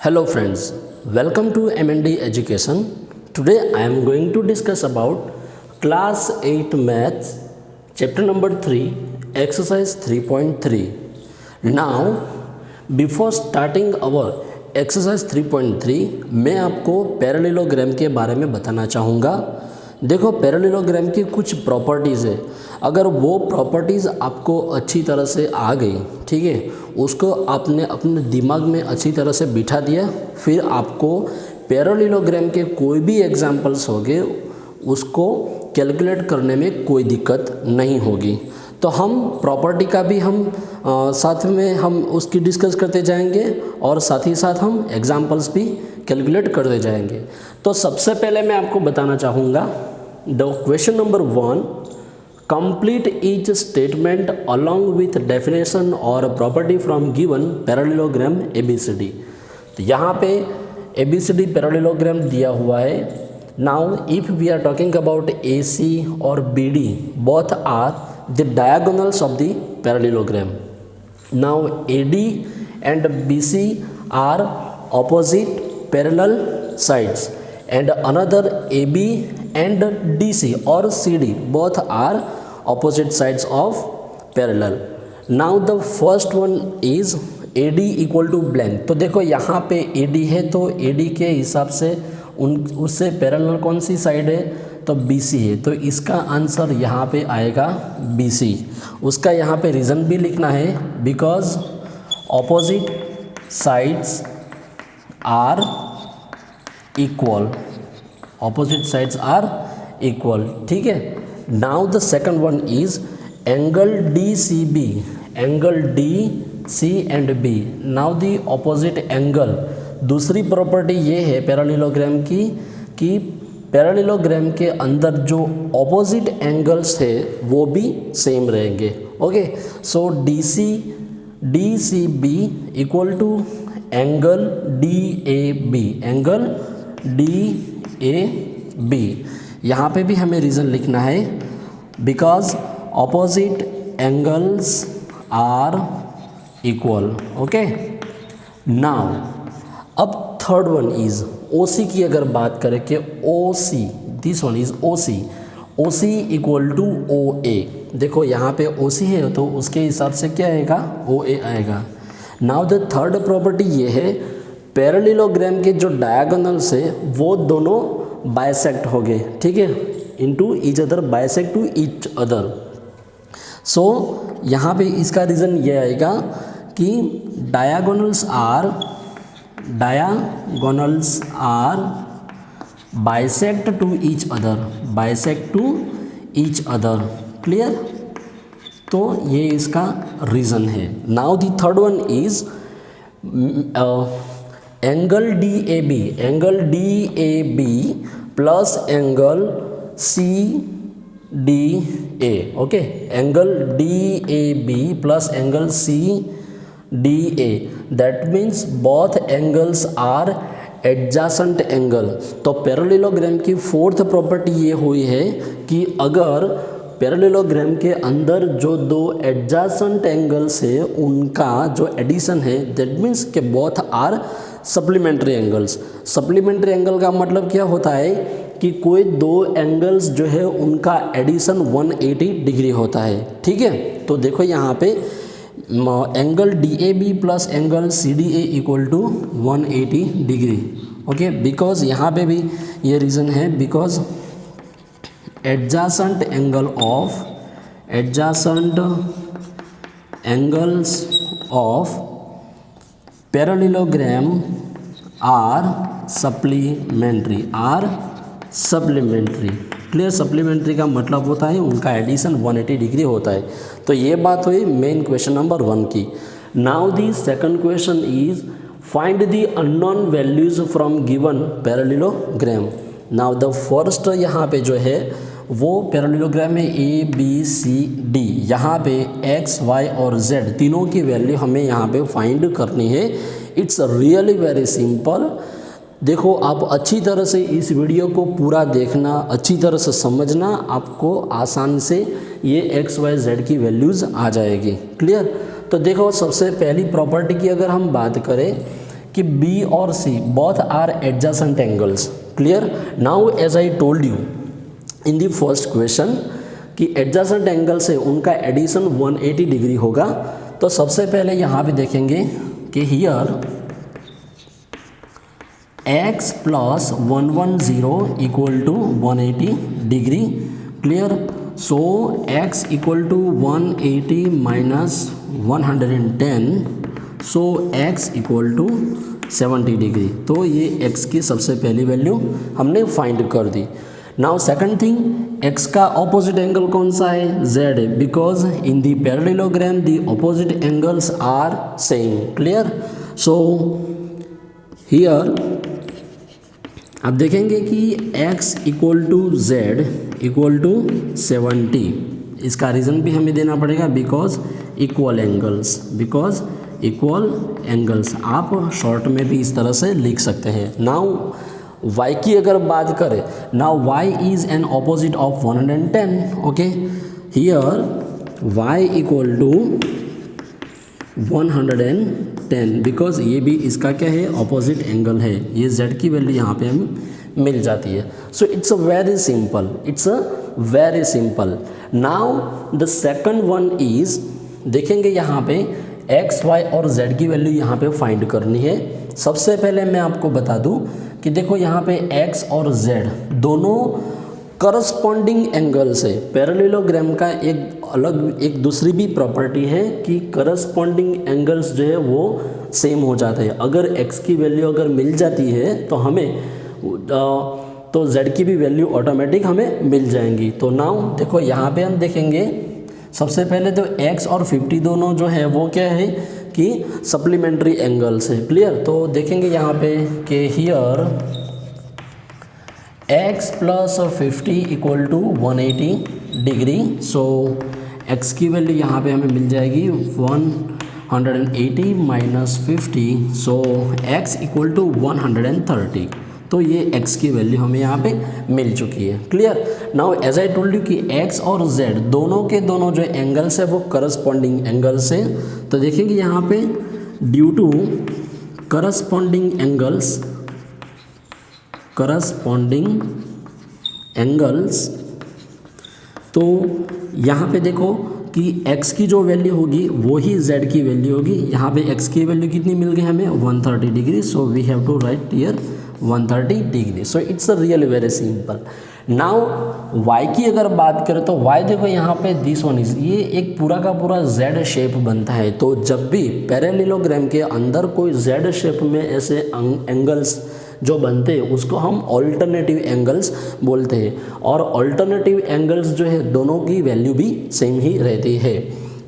Hello friends, welcome to MND Education. Today I am going to discuss about class 8 maths chapter number 3 exercise 3.3. Now before starting our exercise 3.3 मैं आपको parallelogram के बारे में बताना चाहूँगा। देखो पैरेललोग्राम की कुछ प्रॉपर्टीज़ है, अगर वो प्रॉपर्टीज़ आपको अच्छी तरह से आ गई, ठीक है, उसको आपने अपने दिमाग में अच्छी तरह से बिठा दिया, फिर आपको पैरेललोग्राम के कोई भी एग्जांपल्स होंगे उसको कैलकुलेट करने में कोई दिक्कत नहीं होगी। तो हम प्रॉपर्टी का भी साथ में हम उसकी डिस्कस करते जाएंगे और साथ ही साथ हम एग्जांपल्स भी कैलकुलेट करते जाएंगे। तो सबसे पहले मैं आपको बताना चाहूँगा the question number 1, complete each statement along with definition और property from given parallelogram ABCD। तो यहाँ पे ABCD पैरेललोग्राम दिया हुआ है। Now if we are talking about AC और BD both are the diagonals of the parallelogram. Now AD and BC are opposite parallel sides and another AB and DC or CD both are opposite sides of parallel. Now the first one is AD equal to blank. तो देखो यहाँ पे AD है तो AD के हिसाब से उससे पैरेलल कौन सी साइड है, तो BC है, तो इसका आंसर यहाँ पे आएगा BC। उसका यहाँ पे रीज़न भी लिखना है, because opposite sides are equal, opposite sides are equal, ठीक है। Now the second one is angle DCB, angle DC and B, now the opposite angle. दूसरी प्रॉपर्टी ये है पैरेललोग्राम की कि पैरेललोग्राम के अंदर जो ऑपोजिट एंगल्स है वो भी सेम रहेंगे। Okay, so DCB equal to angle DAB, angle DAB। यहाँ पे भी हमें रीज़न लिखना है, because opposite angles are equal. Okay, now अब थर्ड वन इज़ OC की अगर बात करें कि OC, this one is OC equal to OA। देखो यहाँ पे OC है तो उसके हिसाब से क्या आएगा, OA आएगा। नाउ द थर्ड प्रॉपर्टी ये है, पैरेललोग्राम के जो डायगोनल्स है वो दोनों बाइसेक्ट हो गए, ठीक है, into each other, bisect to each other. So यहाँ पे इसका रीज़न ये आएगा कि diagonals are bisect to each other, clear. तो ये इसका रीज़न है। Now the third one is angle DAB plus angle CDA। Okay, angle DAB plus angle CDA, that means both angles are adjacent angle. तो parallelogram की fourth property ये हुई है कि अगर पैरेललोग्राम के अंदर जो दो एडजासेंट एंगल्स है उनका जो एडिशन है, दैट मीन्स के both are supplementary angles. Supplementary angle का मतलब क्या होता है कि कोई दो एंगल्स जो है उनका एडिशन 180 डिग्री होता है, ठीक है। तो देखो यहाँ पे angle DAB plus angle CDA equal to 180 degree. Okay, because यहाँ पे भी ये रीज़न है, because adjacent angles of parallelogram are supplementary, clear. Supplementary का मतलब होता है उनका एडिशन 180 डिग्री होता है। तो ये बात हुई मेन क्वेश्चन नंबर 1 की। Now the second question is find the unknown values from given parallelogram. Now the first यहाँ पे जो है वो पैरेललोग्राम में ABCD, यहाँ पे X, Y और Z तीनों की वैल्यू हमें यहाँ पे फाइंड करनी है। It's really very simple. देखो आप अच्छी तरह से इस वीडियो को पूरा देखना, अच्छी तरह से समझना, आपको आसान से ये X, Y, Z की वैल्यूज़ आ जाएगी, क्लियर। तो देखो सबसे पहली प्रॉपर्टी की अगर हम बात करें कि बी और C both are adjacent angles. Clear. Now as I told you in the first question कि एडजेसेंट एंगल से उनका एडिशन 180 डिग्री होगा। तो सबसे पहले यहाँ पे देखेंगे कि here x plus 110 equal to 180 degree. Clear. So x equal to 180 minus 110, so x equal to 70 degree. तो ये x की सबसे पहली वैल्यू हमने फाइंड कर दी। नाउ सेकंड थिंग, x का ऑपोजिट एंगल कौन सा है? z है, because in the parallelogram the opposite angles are same. Clear. So here आप देखेंगे कि x equal to z equal to 70। इसका रीज़न भी हमें देना पड़ेगा, बिकॉज इक्वल एंगल्स आप शॉर्ट में भी इस तरह से लिख सकते हैं। नाउ y की अगर बात करें, now y is an opposite of 110। Okay, here y equal to 110, because ये भी इसका क्या है? ऑपोजिट एंगल है। ये z की वैल्यू यहाँ पे हमें मिल जाती है। So it's a very simple. Now the second one is, देखेंगे यहाँ पे x, y और z की वैल्यू यहाँ पे फाइंड करनी है। सबसे पहले मैं आपको बता दूँ कि देखो यहाँ पे x और z दोनों करस्पॉन्डिंग एंगल्स है। पैरेललोग्राम का एक दूसरी भी प्रॉपर्टी है कि करस्पॉन्डिंग एंगल्स जो है वो सेम हो जाते हैं। अगर x की वैल्यू अगर मिल जाती है तो हमें तो z की भी वैल्यू ऑटोमेटिक हमें मिल जाएंगी। तो नाउ देखो यहाँ पे हम देखेंगे, सबसे पहले तो x और 50 दोनों जो है वो क्या है कि सप्लीमेंट्री एंगल्स है। क्लियर। तो देखेंगे यहाँ पे कि here x plus 50 equal to 180 degree. So x की वैल्यू यहाँ पे हमें मिल जाएगी 180 minus 50, so x equal to 130। तो ये x की वैल्यू हमें यहाँ पे मिल चुकी है। Clear. Now as I told you कि x और z दोनों के दोनों जो एंगल्स है वो करस्पॉन्डिंग एंगल्स है। तो देखेंगे यहाँ पे ड्यू टू करस्पॉन्डिंग एंगल्स, तो यहाँ पे देखो कि x की जो वैल्यू होगी वो ही z की वैल्यू होगी। यहाँ पे x की वैल्यू कितनी मिल गई हमें? 130 degree. So we have to write here 130 degree. So it's really very simple. Now y की अगर बात करें तो y देखो यहाँ पे दिस वन इज, ये एक पूरा का पूरा z शेप बनता है। तो जब भी पैरेललोग्राम के अंदर कोई z शेप में ऐसे एंगल्स जो बनते हैं उसको हम ऑल्टरनेटिव एंगल्स बोलते हैं। और ऑल्टरनेटिव एंगल्स जो है दोनों की वैल्यू भी सेम ही रहती है।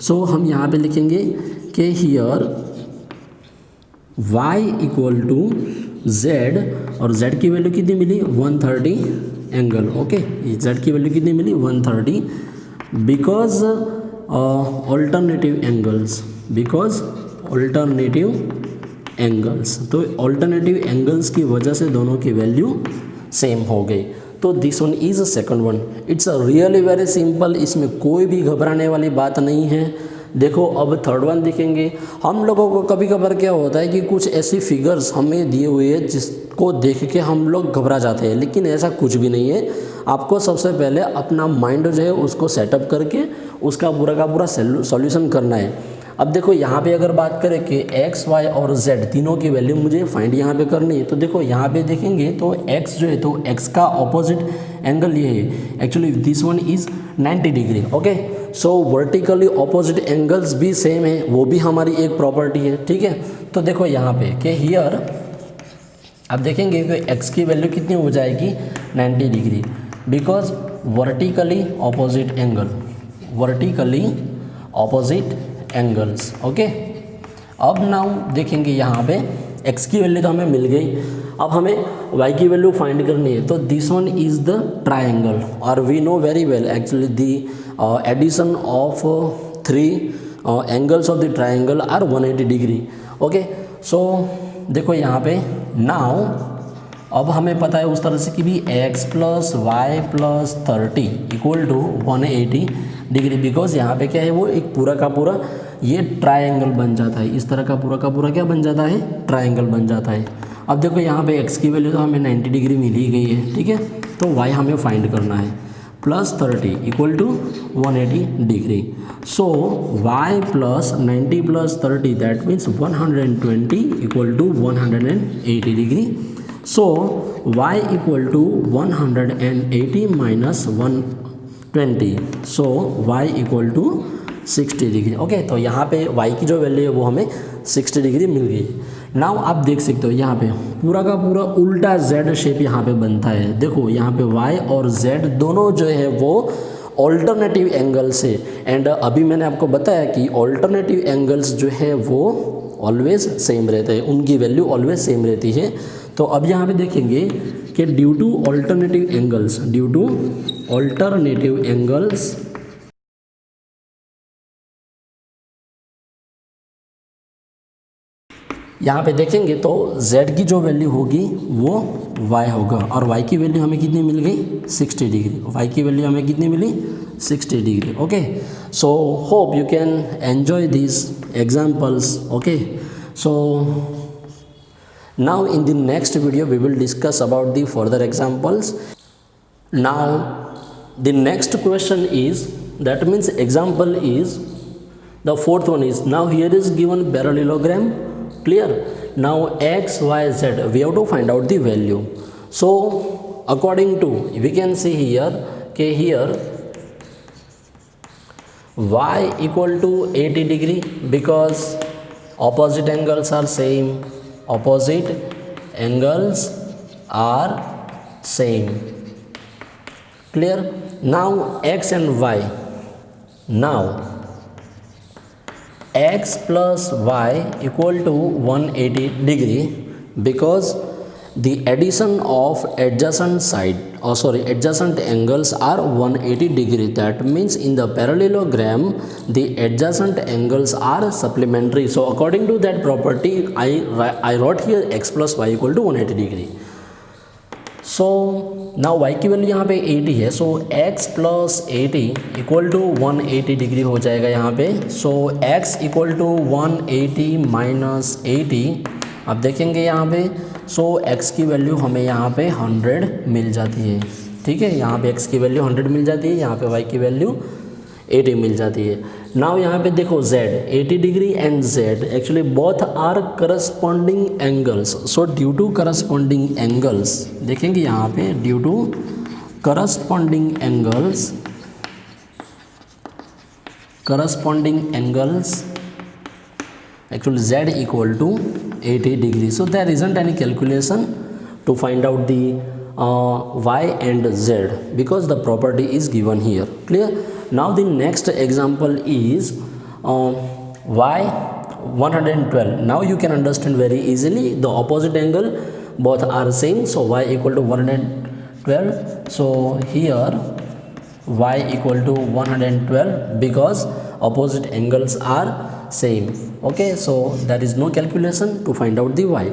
सो हम यहाँ पे लिखेंगे कि here y equal to z, और z की वैल्यू कितनी मिली? 130 एंगल। ओके, z की वैल्यू कितनी मिली? 130, बिकॉज ऑल्टरनेटिव एंगल्स। तो ऑल्टरनेटिव एंगल्स की वजह से दोनों की वैल्यू सेम हो गई। तो this one is a second one. It's a really very simple, इसमें कोई भी घबराने वाली बात नहीं है। देखो अब थर्ड वन देखेंगे। हम लोगों को कभी कभार क्या होता है कि कुछ ऐसी फिगर्स हमें दिए हुए हैं जिसको देख के हम लोग घबरा जाते हैं, लेकिन ऐसा कुछ भी नहीं है। आपको सबसे पहले अपना माइंड जो है उसको सेटअप करके उसका पूरा का पूरा सॉल्यूशन करना है। अब देखो यहाँ पे अगर बात करें कि x, y और z तीनों की वैल्यू मुझे फाइंड यहाँ पे करनी है। तो देखो यहाँ पे देखेंगे तो x जो है तो x का ऑपोजिट एंगल ये है। Actually this one is 90 degree. Okay, so vertically opposite angles भी सेम है, वो भी हमारी एक प्रॉपर्टी है। ठीक है। तो देखो यहाँ पे कि हियर आप देखेंगे कि x की वैल्यू कितनी हो जाएगी? 90 degree, because vertically opposite angles. Okay, अब नाउ देखेंगे यहाँ पे x की वैल्यू तो हमें मिल गई। अब हमें y की वैल्यू फाइंड करनी है। तो this one is the triangle, और we know very well actually the addition of 3 angles of the triangle are 180 degree. Okay, so देखो यहाँ पे नाउ अब हमें पता है उस तरह से कि भी x plus y plus 30 equal to 180 degree, because यहाँ पे क्या है वो एक पूरा का पूरा ये ट्रायंगल बन जाता है, इस तरह का पूरा क्या बन जाता है, ट्रायंगल बन जाता है। अब देखो यहाँ पे x की वैल्यू तो हमें 90 डिग्री मिल ही गई है, ठीक है, तो y हमें फाइंड करना है। +30 equal to 180 degree. So y plus 90 plus 30 that means 120 equal to 180 degree. So y equal to 180 minus 120, so y equal to 60 degree. Okay, तो यहाँ पे y की जो वैल्यू है वो हमें 60 डिग्री मिल गई। नाउ आप देख सकते हो यहाँ पे पूरा का पूरा उल्टा z शेप यहाँ पे बनता है। देखो यहाँ पे y और z दोनों जो है वो ऑल्टरनेटिव एंगल्स है। एंड अभी मैंने आपको बताया कि ऑल्टरनेटिव एंगल्स जो है वो ऑलवेज सेम रहते हैं, उनकी वैल्यू ऑलवेज सेम रहती है। तो अब यहाँ पे देखेंगे कि ड्यू टू ऑल्टरनेटिव एंगल्स यहाँ पे देखेंगे तो z की जो वैल्यू होगी वो y होगा, और y की वैल्यू हमें कितनी मिल गई, 60 डिग्री। y की वैल्यू हमें कितनी मिली, 60 degree. Okay, so hope you can enjoy this examples. Okay, so now in the next video we will discuss about the further examples. Now the next question is, that means example is the fourth one is, now here is given parallelogram, clear? Now x, y, z we have to find out the value. So according to, we can see here okay, here y equal to 80 degree because opposite angles are same, clear? Now x and y, now x plus y equal to 180 degree because the addition of adjacent angles are 180 degree. That means in the parallelogram the adjacent angles are supplementary. So according to that property I wrote here x plus y equal to 180 degree. So now y की value यहाँ पे 80 है, so x plus 80 equal to 180 degree हो जाएगा यहाँ पे। So x equal to 180 minus 80, अब देखेंगे यहाँ पे, सो x की वैल्यू हमें यहाँ पे 100 मिल जाती है, ठीक है, यहाँ पे x की वैल्यू 100 मिल जाती है, यहाँ पे y की वैल्यू 80 मिल जाती है। नाउ यहाँ पे देखो z 80 degree and z actually both are corresponding angles. So due to corresponding angles, देखेंगे यहाँ पे due to corresponding angles actually z equal to 80 degrees. So there isn't any calculation to find out the y and z because the property is given here, clear? Now the next example is y 112. Now you can understand very easily, the opposite angle both are same, so y equal to 112. So here y equal to 112 because opposite angles are same. Okay, so there is no calculation to find out the y.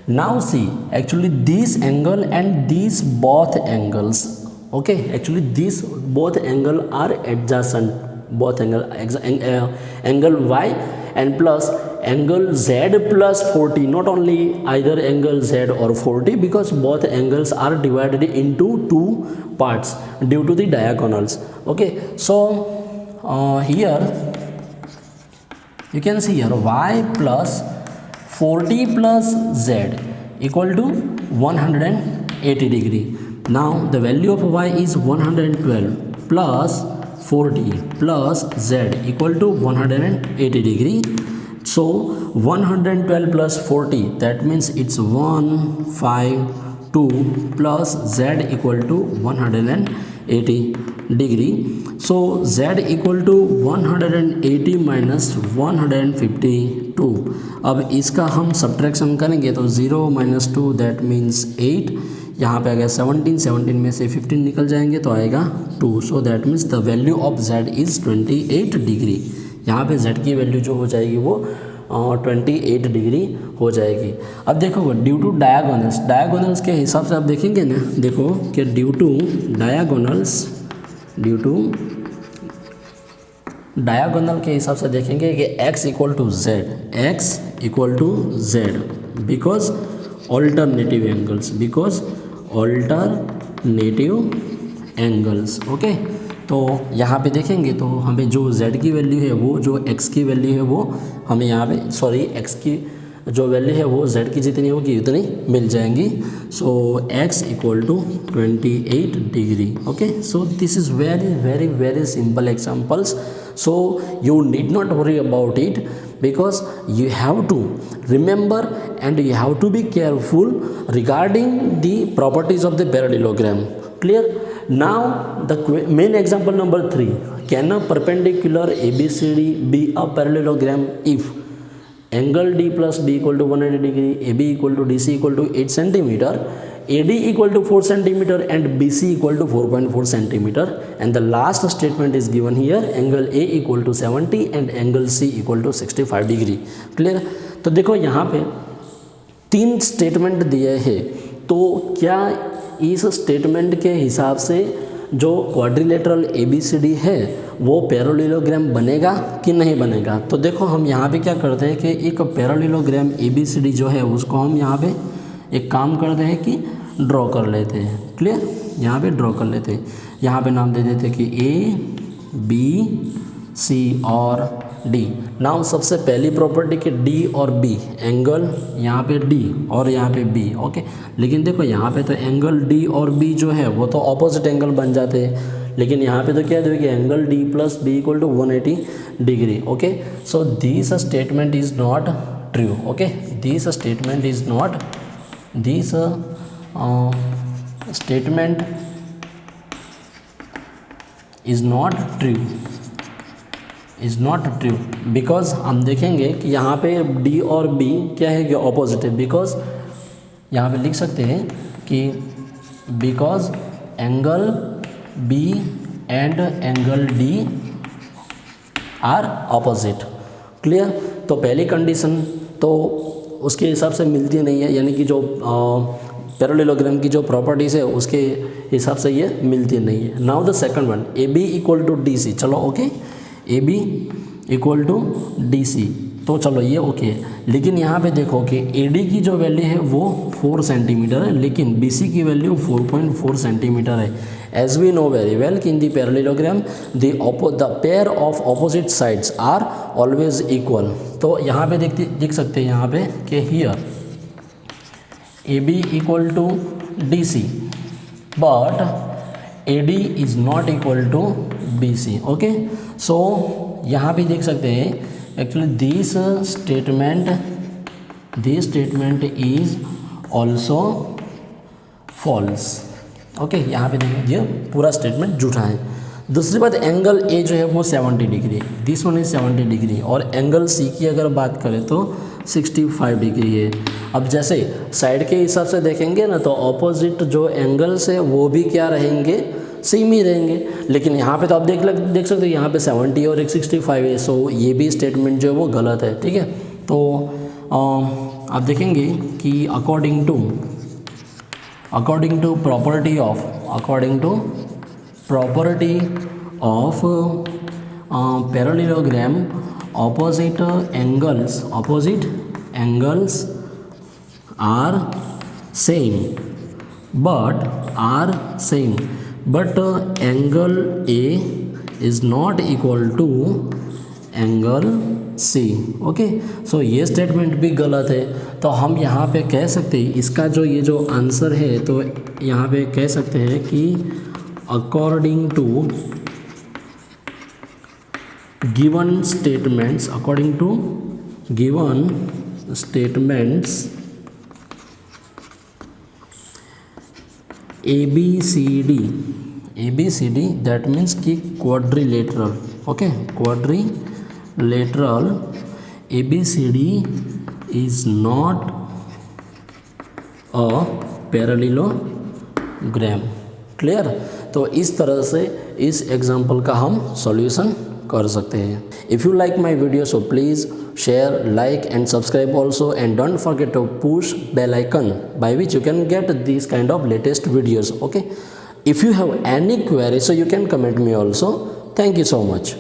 Now see, actually this angle and these both angles, okay, actually these both angle are adjacent, both angle y and plus angle z plus 40, not only either angle z or 40 because both angles are divided into two parts due to the diagonals. Okay, so here you can see here y plus 40 plus z equal to 180 degree. Now the value of y is 112 plus 40 plus z equal to 180 degree. So 112 plus 40, that means it's 152 plus z equal to 180 degree. So z equal to 180 minus 152. अब इसका हम subtraction करेंगे तो 0 minus 2 that means 8, यहाँ पे आ गया 17 में से 15 निकल जाएंगे तो आएगा 2. So that means the value of z is 28 degree. यहाँ पे z की वैल्यू जो हो जाएगी वो 28 डिग्री हो जाएगी। अब देखो ड्यू टू डायगोनल्स के हिसाब से आप देखेंगे ना, देखो कि ड्यू टू डायगोनल के हिसाब से देखेंगे कि x equal to z, x equal to z because alternative angles, because alternative angles. Okay, तो यहाँ पे देखेंगे तो हमें जो z की वैल्यू है वो, जो x की वैल्यू है वो हमें यहाँ पे, सॉरी x की जो वैल्यू है वो z की जितनी होगी उतनी मिल जाएंगी। So x equal to 28 degree. Okay, so this is very very very simple examples, so you need not worry about it because you have to remember and you have to be careful regarding the properties of the parallelogram. Clear? Now the main example number 3, can a perpendicular ABCD be a parallelogram if angle D plus B equal to 180 degree, AB equal to DC equal to 8 centimeter, AD equal to 4 centimeter and BC equal to 4.4 centimeter, and the last statement is given here, angle A equal to 70 and angle C equal to 65 degree. Clear? तो देखो यहाँ पे 3 statement दिए हैं, तो क्या इस statement के हिसाब से जो क्वाड्रिलेटरल ABCD है वो पैरेललोग्राम बनेगा कि नहीं बनेगा? तो देखो हम यहाँ पे क्या करते हैं कि एक पैरेललोग्राम ABCD जो है उसको हम यहाँ पे एक काम करते हैं कि ड्रॉ कर लेते हैं। क्लियर? यहाँ पे ड्रॉ कर लेते हैं, यहाँ पे नाम दे देते हैं कि A B C और D। नाउ सबसे पहली प्रॉपर्टी कि D और B, एंगल यहाँ पे D और यहाँ पे B। ओके, लेकिन देखो यहाँ पे तो एंगल D और B जो है वो तो ऑपोजिट एंगल बन जाते हैं, लेकिन यहाँ पे तो क्या देखिए angle D plus B equal to 180 degree. Okay, so this statement is not true. Okay, this statement is not, this statement is not true, is not true because हम देखेंगे कि यहाँ पे D और B क्या है कि ऑपोजिट है, बिकॉज यहाँ पे लिख सकते हैं कि because angle B and angle D are opposite. Clear? तो पहली कंडीशन तो उसके हिसाब से मिलती नहीं है, यानी कि जो पैरेललोग्राम की जो प्रॉपर्टीज़ है उसके हिसाब से ये मिलती नहीं है। Now the second one, AB equal to DC। चलो okay, AB equal to DC, तो चलो ये ओके, लेकिन यहाँ पे देखो कि AD की जो वैल्यू है वो 4 सेंटीमीटर है, लेकिन BC की वैल्यू 4.4 सेंटीमीटर है। As we know very well कि in the parallelogram the pair of opposite sides are always equal. तो यहाँ पे देख सकते हैं यहाँ पे कि here AB equal to DC but AD is not equal to BC। Okay, so यहाँ पे देख सकते हैं actually this statement is also false. Okay, यहाँ पे देखिए ये पूरा स्टेटमेंट झूठा है। दूसरी बात, एंगल A जो है वो 70 degree, this one is 70 degree, और एंगल C की अगर बात करें तो 65 डिग्री है। अब जैसे साइड के हिसाब से देखेंगे ना तो ऑपोजिट जो एंगल्स है वो भी क्या रहेंगे, सेम ही रहेंगे, लेकिन यहाँ पे तो आप देख सकते हो यहाँ पे 70 और एक 65 है, सो ये भी स्टेटमेंट जो है वो गलत है। ठीक है, तो आप देखेंगे कि according to property of parallelogram opposite angles are same but angle A is not equal to angle C। Okay, so ये स्टेटमेंट भी गलत है। तो हम यहाँ पे कह सकते हैं इसका जो आंसर है, तो यहाँ पे कह सकते हैं कि according to given statements ABCD that means कि quadrilateral, okay, quadrilateral ABCD is not a parallelogram। Clear? तो इस तरह से इस एग्जाम्पल का हम सॉल्यूशन कर सकते हैं। If you like my video so please share, like and subscribe also, and don't forget to push bell icon by which you can get these kind of latest videos. Okay, if you have any query so you can comment me also. Thank you so much.